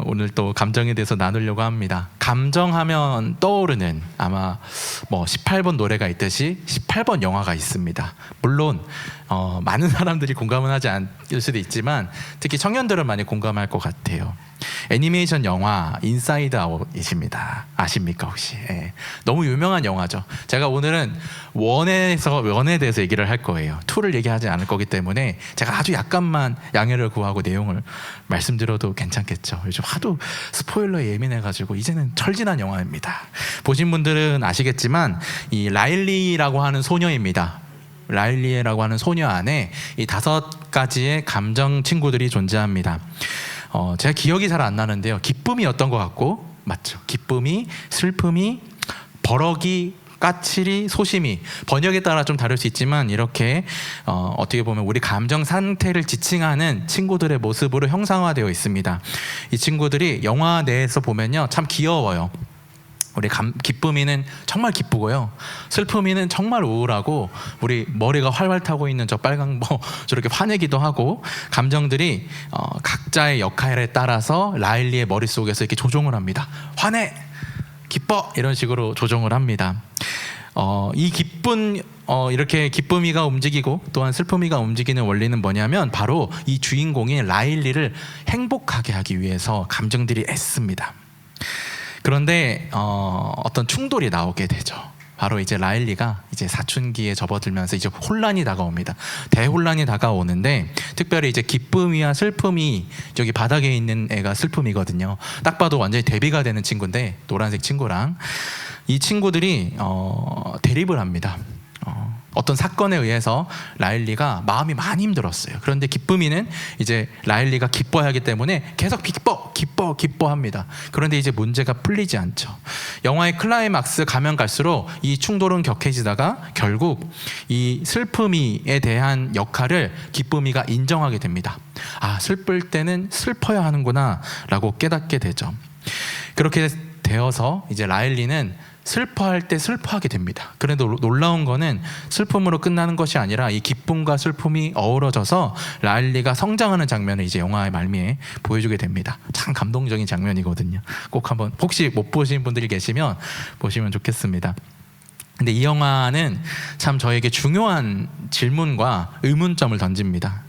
오늘 또 감정에 대해서 나누려고 합니다. 감정하면 떠오르는 아마 18번 노래가 있듯이 18번 영화가 있습니다. 물론 많은 사람들이 공감은 하지 않을 수도 있지만 특히 청년들은 많이 공감할 것 같아요. 애니메이션 영화 인사이드 아웃이십니다. 아십니까 혹시? 너무 유명한 영화죠. 제가 오늘은 원에 대해서 얘기를 할 거예요. 2를 얘기하지 않을 거기 때문에 제가 아주 약간만 양해를 구하고 내용을 말씀드려도 괜찮겠죠. 요즘 하도 스포일러에 예민해가지고 이제는 철진한 영화입니다. 보신 분들은 아시겠지만 이 라일리라고 하는 소녀입니다. 라일리라고 하는 소녀 안에 이 5가지의 감정 친구들이 존재합니다. 제가 기억이 잘 안 나는데요. 기쁨이었던 것 같고, 맞죠? 기쁨이, 슬픔이, 버럭이, 까칠이, 소심이, 번역에 따라 좀 다를 수 있지만 이렇게 어떻게 보면 우리 감정 상태를 지칭하는 친구들의 모습으로 형상화되어 있습니다. 이 친구들이 영화 내에서 보면요, 참 귀여워요. 우리 기쁨이는 정말 기쁘고요, 슬픔이는 정말 우울하고, 우리 머리가 활활 타고 있는 저 빨강 저렇게 화내기도 하고, 감정들이 각자의 역할에 따라서 라일리의 머릿속에서 이렇게 조종을 합니다. 화내, 기뻐, 이런 식으로 조종을 합니다. 이렇게 기쁨이가 움직이고 또한 슬픔이가 움직이는 원리는 뭐냐면 바로 이 주인공인 라일리를 행복하게 하기 위해서 감정들이 애씁니다. 그런데 어떤 충돌이 나오게 되죠. 바로 이제 라일리가 이제 사춘기에 접어들면서 이제 혼란이 다가옵니다. 대혼란이 다가오는데, 특별히 이제 기쁨이와 슬픔이, 여기 바닥에 있는 애가 슬픔이거든요. 딱 봐도 완전히 대비가 되는 친구인데, 노란색 친구랑 이 친구들이 대립을 합니다. 어떤 사건에 의해서 라일리가 마음이 많이 힘들었어요. 그런데 기쁨이는 이제 라일리가 기뻐야 하기 때문에 계속 기뻐합니다. 그런데 이제 문제가 풀리지 않죠. 영화의 클라이막스 가면 갈수록 이 충돌은 격해지다가 결국 이 슬픔이에 대한 역할을 기쁨이가 인정하게 됩니다. 아, 슬플 때는 슬퍼야 하는구나 라고 깨닫게 되죠. 그렇게 되어서 이제 라일리는 슬퍼할 때 슬퍼하게 됩니다. 그런데 놀라운 거는 슬픔으로 끝나는 것이 아니라 이 기쁨과 슬픔이 어우러져서 라일리가 성장하는 장면을 이제 영화의 말미에 보여주게 됩니다. 참 감동적인 장면이거든요. 꼭 한번, 혹시 못 보신 분들이 계시면 보시면 좋겠습니다. 근데 이 영화는 참 저에게 중요한 질문과 의문점을 던집니다.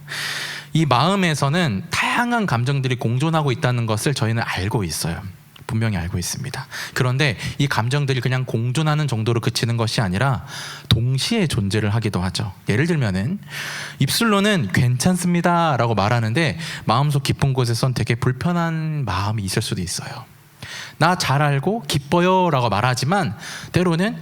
이 마음에서는 다양한 감정들이 공존하고 있다는 것을 저희는 알고 있어요. 분명히 알고 있습니다. 그런데 이 감정들이 그냥 공존하는 정도로 그치는 것이 아니라 동시에 존재를 하기도 하죠. 예를 들면은 입술로는 괜찮습니다 라고 말하는데 마음속 깊은 곳에선 되게 불편한 마음이 있을 수도 있어요. 나 잘 알고 기뻐요 라고 말하지만 때로는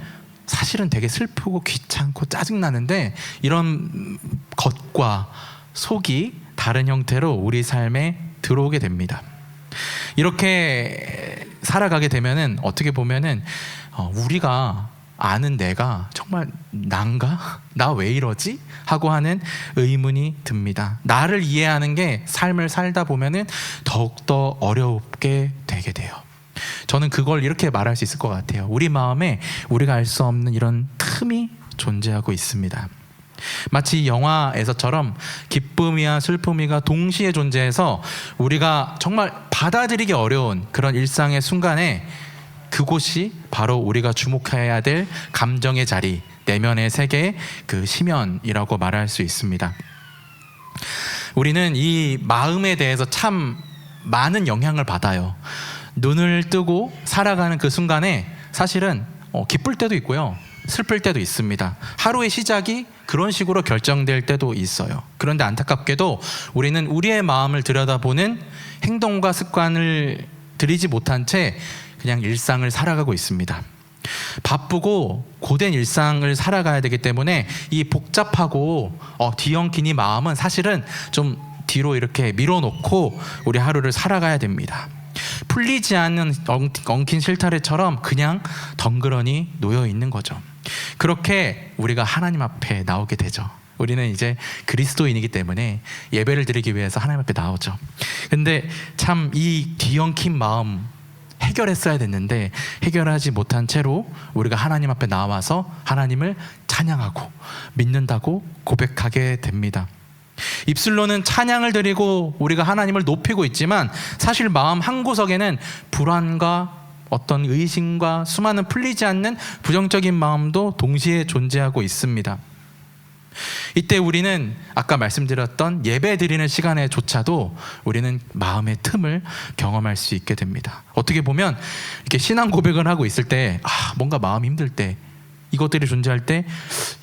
사실은 되게 슬프고 귀찮고 짜증나는데, 이런 겉과 속이 다른 형태로 우리 삶에 들어오게 됩니다. 이렇게 살아가게 되면은 어떻게 보면은 우리가 아는 내가 정말 난가? 나 왜 이러지? 하고 하는 의문이 듭니다. 나를 이해하는 게 삶을 살다 보면은 더욱더 어렵게 되게 돼요. 저는 그걸 이렇게 말할 수 있을 것 같아요. 우리 마음에 우리가 알 수 없는 이런 틈이 존재하고 있습니다. 마치 이 영화에서처럼 기쁨이와 슬픔이가 동시에 존재해서 우리가 정말 받아들이기 어려운 그런 일상의 순간에 그곳이 바로 우리가 주목해야 될 감정의 자리, 내면의 세계의 그 심연이라고 말할 수 있습니다. 우리는 이 마음에 대해서 참 많은 영향을 받아요. 눈을 뜨고 살아가는 그 순간에 사실은 기쁠 때도 있고요, 슬플 때도 있습니다. 하루의 시작이 그런 식으로 결정될 때도 있어요. 그런데 안타깝게도 우리는 우리의 마음을 들여다보는 행동과 습관을 들이지 못한 채 그냥 일상을 살아가고 있습니다. 바쁘고 고된 일상을 살아가야 되기 때문에 이 복잡하고 뒤엉킨 이 마음은 사실은 좀 뒤로 이렇게 밀어놓고 우리 하루를 살아가야 됩니다. 풀리지 않는 엉킨 실타래처럼 그냥 덩그러니 놓여 있는 거죠. 그렇게 우리가 하나님 앞에 나오게 되죠. 우리는 이제 그리스도인이기 때문에 예배를 드리기 위해서 하나님 앞에 나오죠. 근데 참 이 뒤엉킨 마음 해결했어야 됐는데 해결하지 못한 채로 우리가 하나님 앞에 나와서 하나님을 찬양하고 믿는다고 고백하게 됩니다. 입술로는 찬양을 드리고 우리가 하나님을 높이고 있지만 사실 마음 한구석에는 불안과 어떤 의심과 수많은 풀리지 않는 부정적인 마음도 동시에 존재하고 있습니다. 이때 우리는 아까 말씀드렸던 예배 드리는 시간에조차도 우리는 마음의 틈을 경험할 수 있게 됩니다. 어떻게 보면 이렇게 신앙 고백을 하고 있을 때 뭔가 마음이 힘들 때 이것들이 존재할 때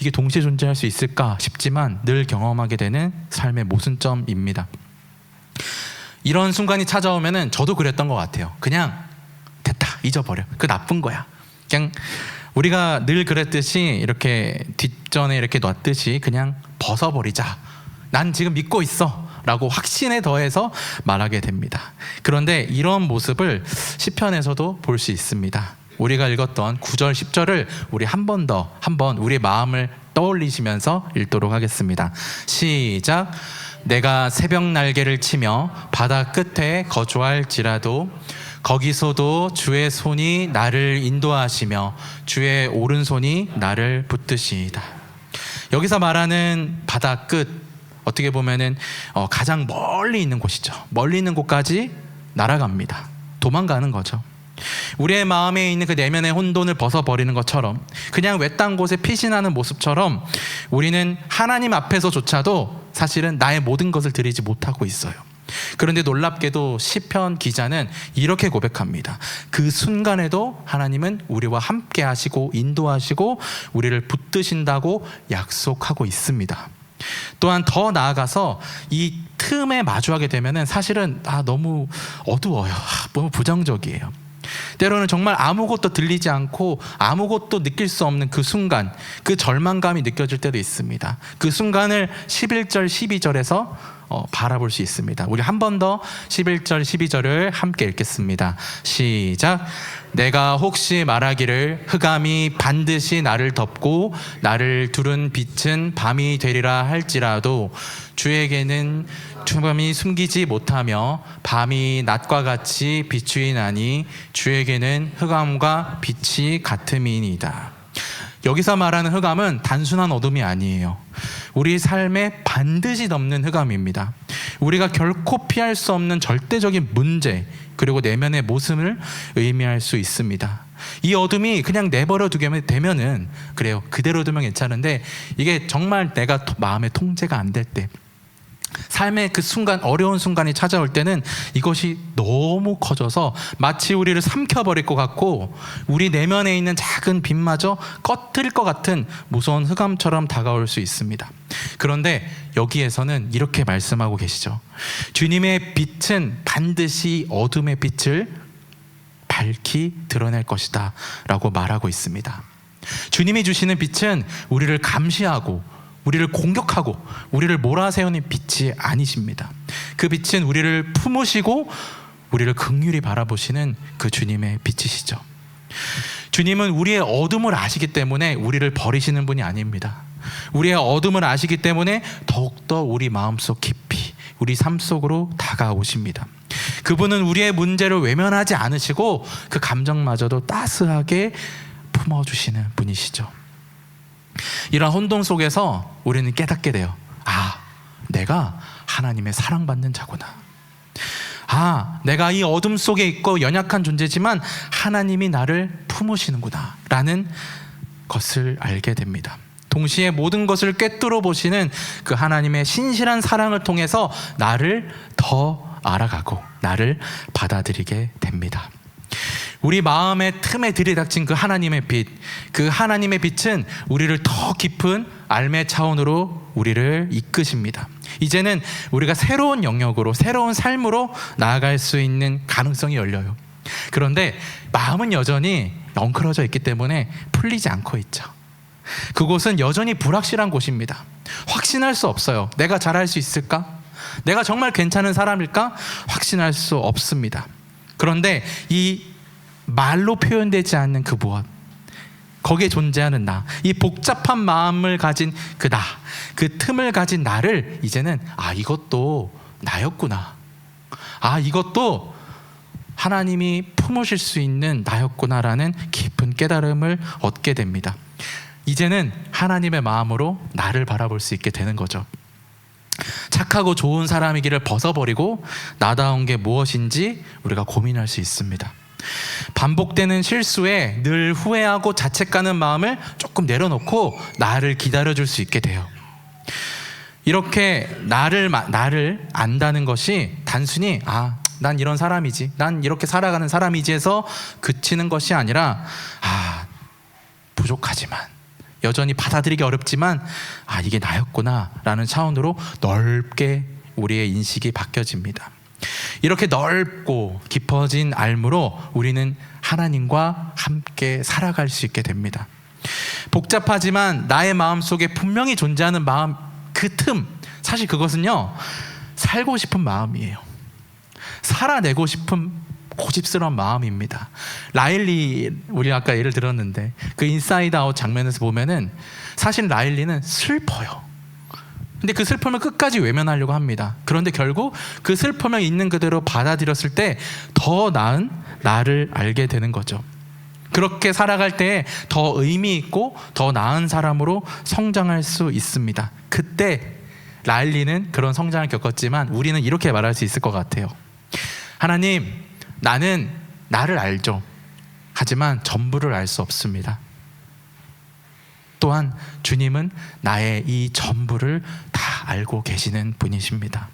이게 동시에 존재할 수 있을까 싶지만 늘 경험하게 되는 삶의 모순점입니다. 이런 순간이 찾아오면은 저도 그랬던 것 같아요. 그냥 됐다, 잊어버려. 그 나쁜 거야. 그냥 우리가 늘 그랬듯이 이렇게 뒷전에 이렇게 놨듯이 그냥 벗어버리자. 난 지금 믿고 있어 라고 확신에 더해서 말하게 됩니다. 그런데 이런 모습을 시편에서도 볼 수 있습니다. 우리가 읽었던 9절 10절을 우리 한 번 우리의 마음을 떠올리시면서 읽도록 하겠습니다. 시작. 내가 새벽 날개를 치며 바다 끝에 거주할지라도 거기서도 주의 손이 나를 인도하시며 주의 오른손이 나를 붙드시이다. 여기서 말하는 바다 끝, 어떻게 보면은 가장 멀리 있는 곳이죠. 멀리 있는 곳까지 날아갑니다. 도망가는 거죠. 우리의 마음에 있는 그 내면의 혼돈을 벗어버리는 것처럼, 그냥 외딴 곳에 피신하는 모습처럼 우리는 하나님 앞에서조차도 사실은 나의 모든 것을 드리지 못하고 있어요. 그런데 놀랍게도 시편 기자는 이렇게 고백합니다. 그 순간에도 하나님은 우리와 함께 하시고 인도하시고 우리를 붙드신다고 약속하고 있습니다. 또한 더 나아가서 이 틈에 마주하게 되면은 사실은 너무 어두워요. 너무 부정적이에요. 때로는 정말 아무것도 들리지 않고 아무것도 느낄 수 없는 그 순간, 그 절망감이 느껴질 때도 있습니다. 그 순간을 11절 12절에서 바라볼 수 있습니다. 우리 한 번 더 11절 12절을 함께 읽겠습니다. 시작. 내가 혹시 말하기를 흑암이 반드시 나를 덮고 나를 두른 빛은 밤이 되리라 할지라도 주에게는 흑암이 숨기지 못하며 밤이 낮과 같이 비추이나니 주에게는 흑암과 빛이 같음이니이다. 여기서 말하는 흑암은 단순한 어둠이 아니에요. 우리 삶에 반드시 덮는 흑암입니다. 우리가 결코 피할 수 없는 절대적인 문제, 그리고 내면의 모습을 의미할 수 있습니다. 이 어둠이 그냥 내버려 두게 되면은 그래요, 그대로 두면 괜찮은데 이게 정말 내가 마음의 통제가 안 될 때, 삶의 그 순간, 어려운 순간이 찾아올 때는 이것이 너무 커져서 마치 우리를 삼켜버릴 것 같고 우리 내면에 있는 작은 빛마저 꺼뜨릴 것 같은 무서운 흑암처럼 다가올 수 있습니다. 그런데 여기에서는 이렇게 말씀하고 계시죠. 주님의 빛은 반드시 어둠의 빛을 밝히 드러낼 것이다 라고 말하고 있습니다. 주님이 주시는 빛은 우리를 감시하고 우리를 공격하고 우리를 몰아세우는 빛이 아니십니다. 그 빛은 우리를 품으시고 우리를 긍휼히 바라보시는 그 주님의 빛이시죠. 주님은 우리의 어둠을 아시기 때문에 우리를 버리시는 분이 아닙니다. 우리의 어둠을 아시기 때문에 더욱더 우리 마음속 깊이, 우리 삶 속으로 다가오십니다. 그분은 우리의 문제를 외면하지 않으시고 그 감정마저도 따스하게 품어주시는 분이시죠. 이런 혼돈 속에서 우리는 깨닫게 돼요. 내가 하나님의 사랑받는 자구나. 내가 이 어둠 속에 있고 연약한 존재지만 하나님이 나를 품으시는구나 라는 것을 알게 됩니다. 동시에 모든 것을 꿰뚫어 보시는 그 하나님의 신실한 사랑을 통해서 나를 더 알아가고 나를 받아들이게 됩니다. 우리 마음의 틈에 들이닥친 그 하나님의 빛, 그 하나님의 빛은 우리를 더 깊은 알매 차원으로 우리를 이끄십니다. 이제는 우리가 새로운 영역으로, 새로운 삶으로 나아갈 수 있는 가능성이 열려요. 그런데 마음은 여전히 엉클어져 있기 때문에 풀리지 않고 있죠. 그곳은 여전히 불확실한 곳입니다. 확신할 수 없어요. 내가 잘할 수 있을까? 내가 정말 괜찮은 사람일까? 확신할 수 없습니다. 그런데 이 말로 표현되지 않는 그 무엇, 거기에 존재하는 나, 이 복잡한 마음을 가진 그 나, 그 틈을 가진 나를 이제는 이것도 나였구나, 이것도 하나님이 품으실 수 있는 나였구나라는 깊은 깨달음을 얻게 됩니다. 이제는 하나님의 마음으로 나를 바라볼 수 있게 되는 거죠. 착하고 좋은 사람이기를 벗어버리고 나다운 게 무엇인지 우리가 고민할 수 있습니다. 반복되는 실수에 늘 후회하고 자책하는 마음을 조금 내려놓고 나를 기다려줄 수 있게 돼요. 이렇게 나를 안다는 것이 단순히 난 이런 사람이지, 난 이렇게 살아가는 사람이지 해서 그치는 것이 아니라 부족하지만, 여전히 받아들이기 어렵지만 이게 나였구나 라는 차원으로 넓게 우리의 인식이 바뀌어집니다. 이렇게 넓고 깊어진 알므로 우리는 하나님과 함께 살아갈 수 있게 됩니다. 복잡하지만 나의 마음속에 분명히 존재하는 마음, 그 틈, 사실 그것은요, 살고 싶은 마음이에요. 살아내고 싶은 고집스러운 마음입니다. 라일리, 우리 아까 예를 들었는데 그 인사이드 아웃 장면에서 보면은 사실 라일리는 슬퍼요. 근데 그 슬픔을 끝까지 외면하려고 합니다. 그런데 결국 그 슬픔을 있는 그대로 받아들였을 때 더 나은 나를 알게 되는 거죠. 그렇게 살아갈 때 더 의미 있고 더 나은 사람으로 성장할 수 있습니다. 그때 라일리는 그런 성장을 겪었지만 우리는 이렇게 말할 수 있을 것 같아요. 하나님, 나는 나를 알죠. 하지만 전부를 알 수 없습니다. 또한 주님은 나의 이 전부를 다 알고 계시는 분이십니다.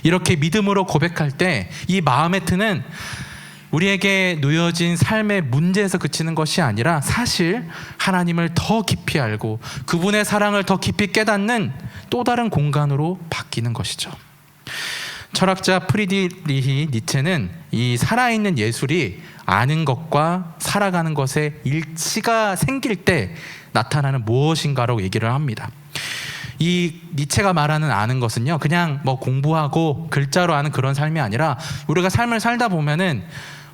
이렇게 믿음으로 고백할 때 이 마음의 틀은 우리에게 놓여진 삶의 문제에서 그치는 것이 아니라 사실 하나님을 더 깊이 알고 그분의 사랑을 더 깊이 깨닫는 또 다른 공간으로 바뀌는 것이죠. 철학자 프리드리히 니체는 이 살아있는 예술이 아는 것과 살아가는 것에 일치가 생길 때 나타나는 무엇인가라고 얘기를 합니다. 이 니체가 말하는 아는 것은요, 그냥 공부하고 글자로 아는 그런 삶이 아니라 우리가 삶을 살다 보면은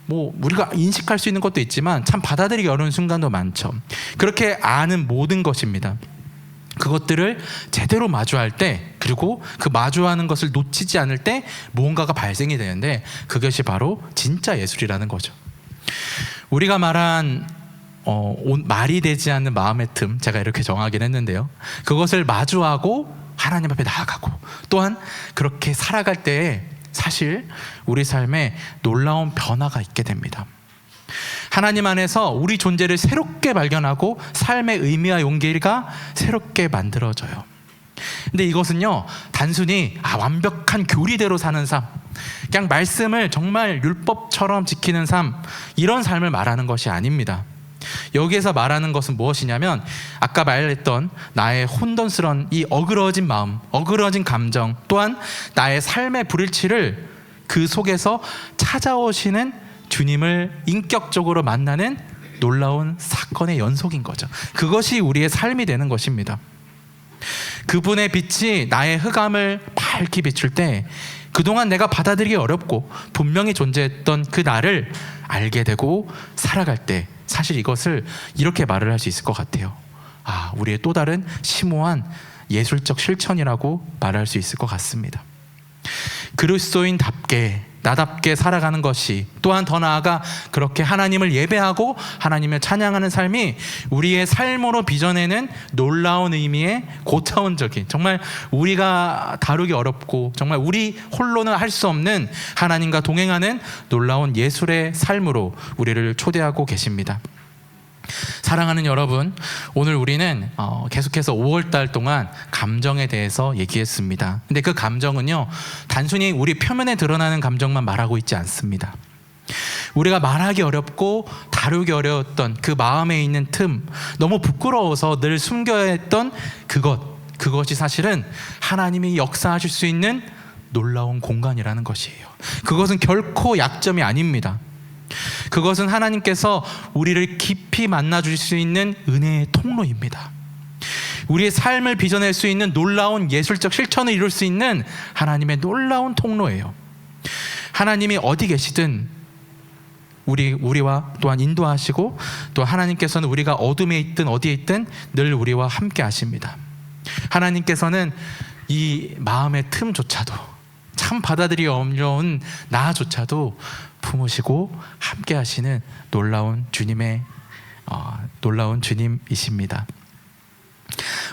우리가 인식할 수 있는 것도 있지만 참 받아들이기 어려운 순간도 많죠. 그렇게 아는 모든 것입니다. 그것들을 제대로 마주할 때, 그리고 그 마주하는 것을 놓치지 않을 때 무언가가 발생이 되는데 그것이 바로 진짜 예술이라는 거죠. 우리가 말한 말이 되지 않는 마음의 틈, 제가 이렇게 정하긴 했는데요, 그것을 마주하고 하나님 앞에 나아가고 또한 그렇게 살아갈 때에 사실 우리 삶에 놀라운 변화가 있게 됩니다. 하나님 안에서 우리 존재를 새롭게 발견하고 삶의 의미와 용기가 새롭게 만들어져요. 근데 이것은요, 단순히 완벽한 교리대로 사는 삶, 그냥 말씀을 정말 율법처럼 지키는 삶, 이런 삶을 말하는 것이 아닙니다. 여기에서 말하는 것은 무엇이냐면 아까 말했던 나의 혼돈스러운 이 어그러진 마음, 어그러진 감정, 또한 나의 삶의 불일치를 그 속에서 찾아오시는 주님을 인격적으로 만나는 놀라운 사건의 연속인 거죠. 그것이 우리의 삶이 되는 것입니다. 그분의 빛이 나의 흑암을 밝게 비출 때 그동안 내가 받아들이기 어렵고 분명히 존재했던 그 나를 알게 되고 살아갈 때 사실 이것을 이렇게 말을 할 수 있을 것 같아요. 우리의 또 다른 심오한 예술적 실천이라고 말할 수 있을 것 같습니다. 그리스도인답게 나답게 살아가는 것이, 또한 더 나아가 그렇게 하나님을 예배하고 하나님을 찬양하는 삶이 우리의 삶으로 빚어내는 놀라운 의미의 고차원적인, 정말 우리가 다루기 어렵고 정말 우리 홀로는 할 수 없는 하나님과 동행하는 놀라운 예술의 삶으로 우리를 초대하고 계십니다. 사랑하는 여러분, 오늘 우리는 계속해서 5월달 동안 감정에 대해서 얘기했습니다. 근데 그 감정은요, 단순히 우리 표면에 드러나는 감정만 말하고 있지 않습니다. 우리가 말하기 어렵고 다루기 어려웠던 그 마음에 있는 틈, 너무 부끄러워서 늘 숨겨야 했던 그것이 사실은 하나님이 역사하실 수 있는 놀라운 공간이라는 것이에요. 그것은 결코 약점이 아닙니다. 그것은 하나님께서 우리를 깊이 만나주실 수 있는 은혜의 통로입니다. 우리의 삶을 빚어낼 수 있는 놀라운 예술적 실천을 이룰 수 있는 하나님의 놀라운 통로예요. 하나님이 어디 계시든 우리와 또한 인도하시고, 또 하나님께서는 우리가 어둠에 있든 어디에 있든 늘 우리와 함께 하십니다. 하나님께서는 이 마음의 틈조차도, 참 받아들이기 어려운 나조차도 품으시고 함께 하시는 놀라운 주님이십니다.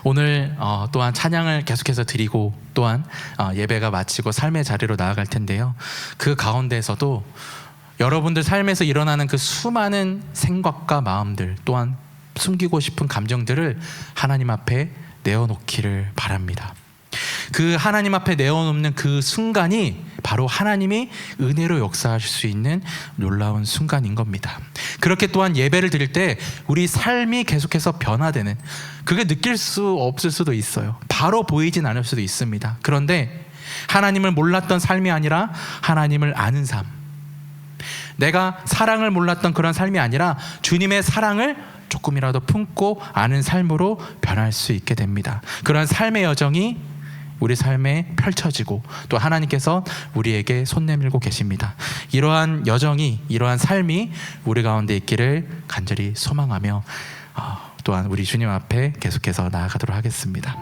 오늘 또한 찬양을 계속해서 드리고 또한 예배가 마치고 삶의 자리로 나아갈 텐데요. 그 가운데에서도 여러분들 삶에서 일어나는 그 수많은 생각과 마음들 또한 숨기고 싶은 감정들을 하나님 앞에 내어놓기를 바랍니다. 그 하나님 앞에 내어놓는 그 순간이 바로 하나님이 은혜로 역사하실 수 있는 놀라운 순간인 겁니다. 그렇게 또한 예배를 드릴 때 우리 삶이 계속해서 변화되는, 그게 느낄 수 없을 수도 있어요. 바로 보이진 않을 수도 있습니다. 그런데 하나님을 몰랐던 삶이 아니라 하나님을 아는 삶, 내가 사랑을 몰랐던 그런 삶이 아니라 주님의 사랑을 조금이라도 품고 아는 삶으로 변할 수 있게 됩니다. 그런 삶의 여정이 우리 삶에 펼쳐지고 또 하나님께서 우리에게 손 내밀고 계십니다. 이러한 여정이, 이러한 삶이 우리 가운데 있기를 간절히 소망하며 또한 우리 주님 앞에 계속해서 나아가도록 하겠습니다.